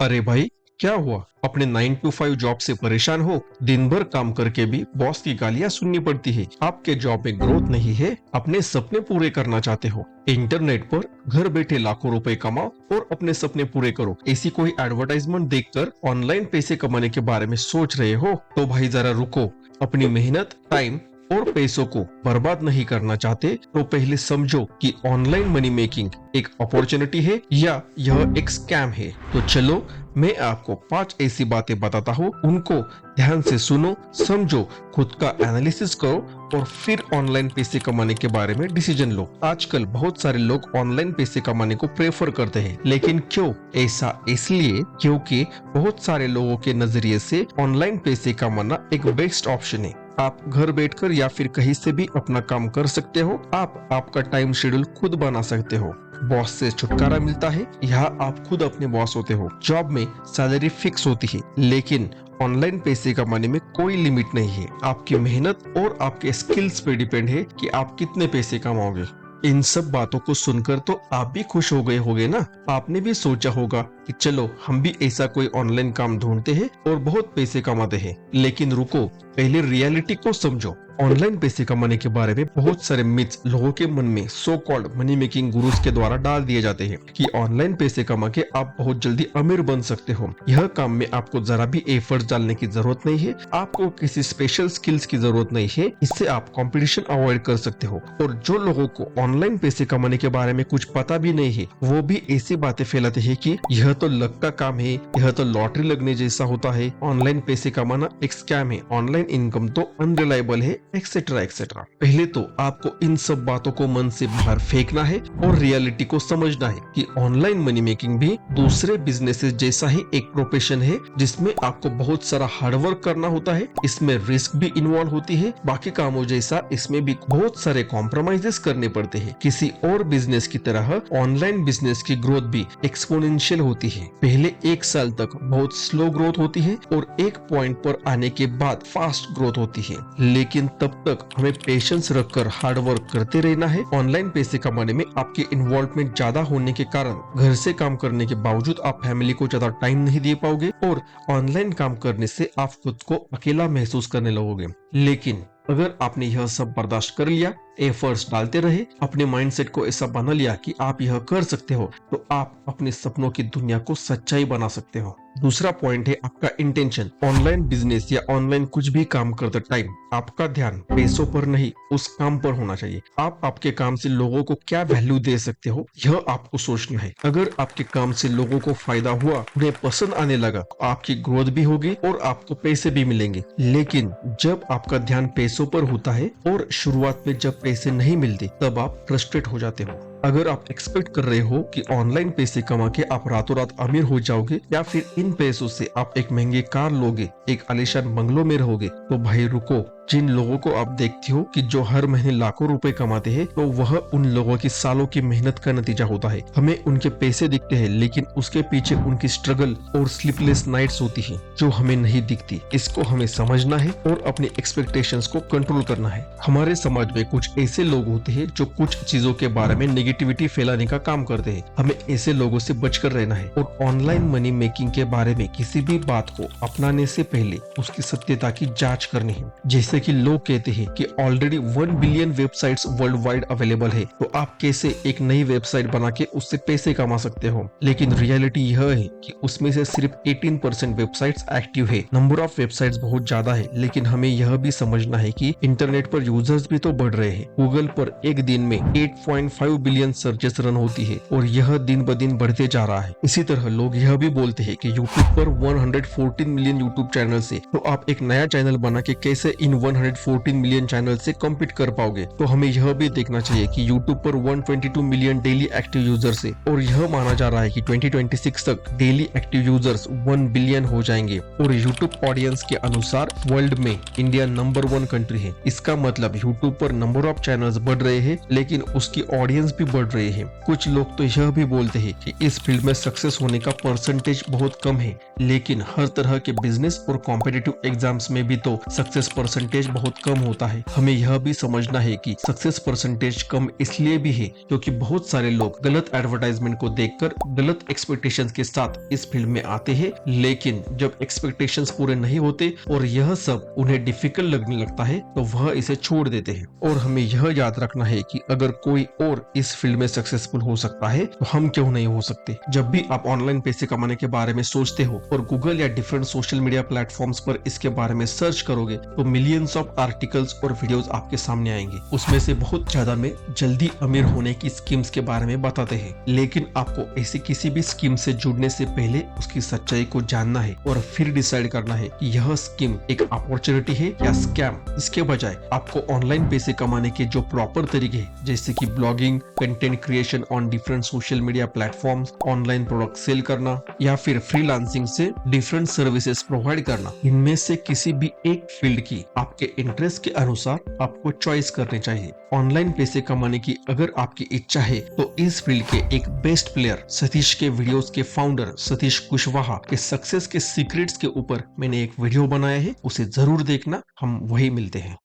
अरे भाई, क्या हुआ? अपने 9 to 5 जॉब से परेशान हो? दिन भर काम करके भी बॉस की गालियां सुननी पड़ती है। आपके जॉब में ग्रोथ नहीं है, अपने सपने पूरे करना चाहते हो। इंटरनेट पर घर बैठे लाखों रुपए कमाओ और अपने सपने पूरे करो। ऐसी कोई एडवर्टाइजमेंट देखकर ऑनलाइन पैसे कमाने के बारे में सोच रहे हो तो भाई जरा रुको। अपनी मेहनत, टाइम और पैसों को बर्बाद नहीं करना चाहते तो पहले समझो कि ऑनलाइन मनी मेकिंग एक अपॉर्चुनिटी है या यह एक स्कैम है। तो चलो मैं आपको 5 ऐसी बातें बताता हूँ, उनको ध्यान से सुनो, समझो, खुद का एनालिसिस करो और फिर ऑनलाइन पैसे कमाने के बारे में डिसीजन लो। आजकल बहुत सारे लोग ऑनलाइन पैसे कमाने को प्रेफर करते हैं, लेकिन क्यों? ऐसा इसलिए क्योंकि बहुत सारे लोगों के नजरिए से ऑनलाइन पैसे कमाना एक बेस्ट ऑप्शन है। आप घर बैठकर या फिर कहीं से भी अपना काम कर सकते हो। आप आपका टाइम शेड्यूल खुद बना सकते हो। बॉस से छुटकारा मिलता है। यहाँ आप खुद अपने बॉस होते हो। जॉब में सैलरी फिक्स होती है, लेकिन ऑनलाइन पैसे कमाने में कोई लिमिट नहीं है। आपकी मेहनत और आपके स्किल्स पे डिपेंड है कि आप कितने पैसे कमाओगे। इन सब बातों को सुनकर तो आप भी खुश हो गए होगे ना? आपने भी सोचा होगा कि चलो हम भी ऐसा कोई ऑनलाइन काम ढूंढते हैं और बहुत पैसे कमाते हैं। लेकिन रुको, पहले रियलिटी को समझो। ऑनलाइन पैसे कमाने के बारे में बहुत सारे मिथ्स लोगों के मन में so called money making gurus के द्वारा डाल दिए जाते हैं कि ऑनलाइन पैसे कमा के आप बहुत जल्दी अमीर बन सकते हो। यह काम में आपको जरा भी एफर्ट डालने की जरूरत नहीं है, आपको किसी स्पेशल स्किल्स की जरूरत नहीं है। इससे आप कंपटीशन अवॉइड कर सकते हो। और जो लोगों को ऑनलाइन पैसे कमाने के बारे में कुछ पता भी नहीं है, वो भी ऐसी बातें फैलाते हैं कि यह तो लक का काम है, यह तो लॉटरी लगने जैसा होता है, ऑनलाइन पैसे कमाना एक स्कैम है, ऑनलाइन इनकम तो अनरिलायबल है, एक्सेट्रा एक्सेट्रा। पहले तो आपको इन सब बातों को मन से बाहर फेंकना है और रियलिटी को समझना है कि ऑनलाइन मनी मेकिंग भी दूसरे बिजनेसेस जैसा ही एक प्रोफेशन है, जिसमें आपको बहुत सारा हार्डवर्क करना होता है। इसमें रिस्क भी इन्वॉल्व होती है। बाकी कामों जैसा इसमें भी बहुत सारे कॉम्प्रोमाइजेस करने पड़ते हैं। किसी और बिजनेस की तरह ऑनलाइन बिजनेस की ग्रोथ भी एक्सपोनेंशियल होती है। पहले 1 साल तक बहुत स्लो ग्रोथ होती है और एक पॉइंट पर आने के बाद फास्ट ग्रोथ होती है, लेकिन तब तक हमें पेशेंस रखकर हार्ड वर्क करते रहना है। ऑनलाइन पैसे कमाने में आपके इन्वॉल्वमेंट ज्यादा होने के कारण घर से काम करने के बावजूद आप फैमिली को ज्यादा टाइम नहीं दे पाओगे और ऑनलाइन काम करने से आप खुद को अकेला महसूस करने लगोगे। लेकिन अगर आपने यह सब बर्दाश्त कर लिया, एफर्ट्स डालते रहे, अपने माइंडसेट को ऐसा बना लिया कि आप यह कर सकते हो, तो आप अपने सपनों की दुनिया को सच्चाई बना सकते हो। दूसरा पॉइंट है आपका इंटेंशन। ऑनलाइन बिजनेस या ऑनलाइन कुछ भी काम करते टाइम आपका ध्यान पैसों पर नहीं, उस काम पर होना चाहिए। आप आपके काम से लोगों को क्या वैल्यू दे सकते हो, यह आपको सोचना है। अगर आपके काम से लोगों को फायदा हुआ, उन्हें पसंद आने लगा, तो आपकी ग्रोथ भी होगी और आपको पैसे भी मिलेंगे। लेकिन जब आपका ध्यान पैसों पर होता है और शुरुआत में जब पैसे नहीं मिलते, तब आप फ्रस्ट्रेट हो जाते हो। अगर आप एक्सपेक्ट कर रहे हो कि ऑनलाइन पैसे कमा के आप रातों रात अमीर हो जाओगे या फिर इन पैसों से आप एक महंगे कार लोगे, एक आलीशान बंगलों में रहोगे, तो भाई रुको। जिन लोगों को आप देखती हो कि जो हर महीने लाखों रुपए कमाते हैं, तो वह उन लोगों की सालों की मेहनत का नतीजा होता है। हमें उनके पैसे दिखते हैं, लेकिन उसके पीछे उनकी स्ट्रगल और स्लीपलेस नाइट्स होती है जो हमें नहीं दिखती। इसको हमें समझना है और अपनी एक्सपेक्टेशंस को कंट्रोल करना है। हमारे समाज में कुछ ऐसे लोग होते हैं जो कुछ चीजों के बारे में नेगेटिविटी फैलाने का काम करते हैं। हमें ऐसे लोगों से बचकर रहना है और ऑनलाइन मनी मेकिंग के बारे में किसी भी बात को अपनाने से पहले उसकी सत्यता की जांच करनी है। जैसे कि लोग कहते हैं कि already 1 billion websites world wide available है, तो आप कैसे एक नई वेबसाइट बना के उससे पैसे कमा सकते हो। लेकिन रियलिटी यह है कि उसमें से सिर्फ 18% वेबसाइट्स एक्टिव है। नंबर ऑफ वेबसाइट्स बहुत ज्यादा है, लेकिन हमें यह भी समझना है कि इंटरनेट पर यूजर्स भी तो बढ़ रहे हैं। गूगल पर एक दिन में 8.5 बिलियन सर्चेस रन होती है और यह दिन ब दिन बढ़ते जा रहा है। इसी तरह लोग यह भी बोलते हैं कि यूट्यूब पर 114 मिलियन यूट्यूब चैनल है, तो आप एक नया चैनल बना के कैसे इन 114 मिलियन चैनल से कम्पीट कर पाओगे। तो हमें यह भी देखना चाहिए कि YouTube पर 122 मिलियन डेली एक्टिव यूजर्स है और यह माना जा रहा है कि 2026 तक डेली एक्टिव यूजर्स 1 बिलियन हो जाएंगे। और YouTube ऑडियंस के अनुसार वर्ल्ड में इंडिया नंबर 1 कंट्री है। इसका मतलब YouTube पर नंबर ऑफ चैनल्स बढ़ रहे हैं, लेकिन उसकी ऑडियंस भी बढ़ रहे हैं। कुछ लोग तो यह भी बोलते हैं कि इस फील्ड में सक्सेस होने का परसेंटेज बहुत कम है, लेकिन हर तरह के बिजनेस और कॉम्पिटिटिव एग्जाम्स में भी तो सक्सेस परसेंटेज बहुत कम होता है। हमें यह भी समझना है कि सक्सेस परसेंटेज कम इसलिए भी है क्योंकि बहुत सारे लोग गलत एडवर्टाइजमेंट को देखकर गलत एक्सपेक्टेशंस के साथ इस फील्ड में आते हैं, लेकिन जब एक्सपेक्टेशंस पूरे नहीं होते और यह सब उन्हें डिफिकल्ट लगने लगता है तो वह इसे छोड़ देते हैं। और हमें यह याद रखना है कि अगर कोई और इस फील्ड में सक्सेसफुल हो सकता है तो हम क्यों नहीं हो सकते। जब भी आप ऑनलाइन पैसे कमाने के बारे में सोचते हो और गूगल या डिफरेंट सोशल मीडिया प्लेटफॉर्म्स पर इसके बारे में सर्च करोगे तो मिलियंस ऑफ आर्टिकल्स और वीडियोस आपके सामने आएंगे। उसमें से बहुत ज्यादा में जल्दी अमीर होने की स्कीम्स के बारे में बताते हैं, लेकिन आपको ऐसी किसी भी स्कीम से जुड़ने से पहले उसकी सच्चाई को जानना है और फिर डिसाइड करना है कि यह स्कीम एक अपॉर्चुनिटी है या स्कैम। इसके बजाय आपको ऑनलाइन पैसे कमाने के जो प्रॉपर तरीके हैं, जैसे कि blogging, content creation on different social media platforms, online product sale करना या फिर फ्रीलांसिंग से डिफरेंट सर्विसेज प्रोवाइड करना, इनमें से किसी भी एक फील्ड की आपके इंटरेस्ट के अनुसार आपको चॉइस करनी चाहिए। ऑनलाइन पैसे कमाने की अगर आपकी इच्छा है तो इस फील्ड के एक बेस्ट प्लेयर सतीश के वीडियोस के फाउंडर सतीश कुशवाहा के सक्सेस के सीक्रेट्स के ऊपर मैंने एक वीडियो बनाया है, उसे जरूर देखना। हम वही मिलते हैं।